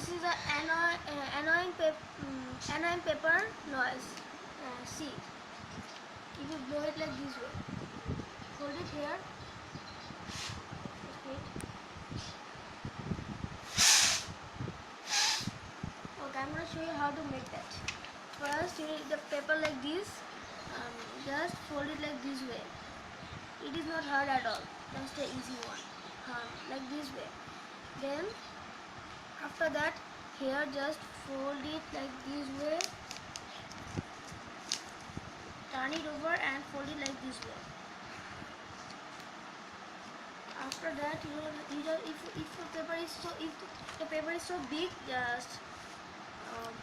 this is an annoying paper noise. See, if you blow it like this way, hold it here. Just wait. Okay, I'm gonna show you how to make that. First, you need the paper like this. Just fold it like this way. It is not hard at all. Just an easy one. Like this way. Then after that, here just fold it like this way. Turn it over and fold it like this way. After that, if the paper is so big, just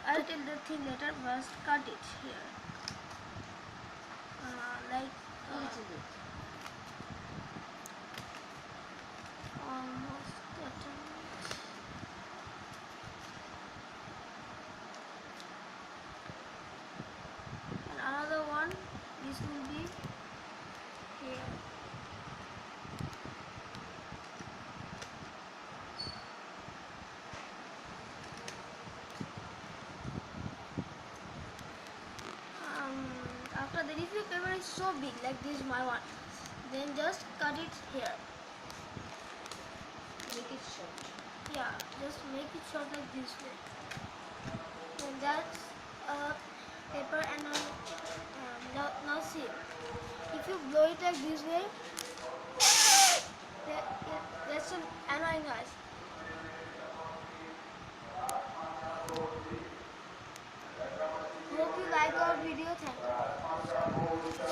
I'll tell the thing later. First, cut it here, like almost cut it. And another one, this will be here. After that, if your paper is so big like this my one, then just cut it here. Make it short. Yeah, just make it short like this way. And that's paper. And now see, if you blow it like this way, that's an annoying noise. Hope you like our video. Thank you.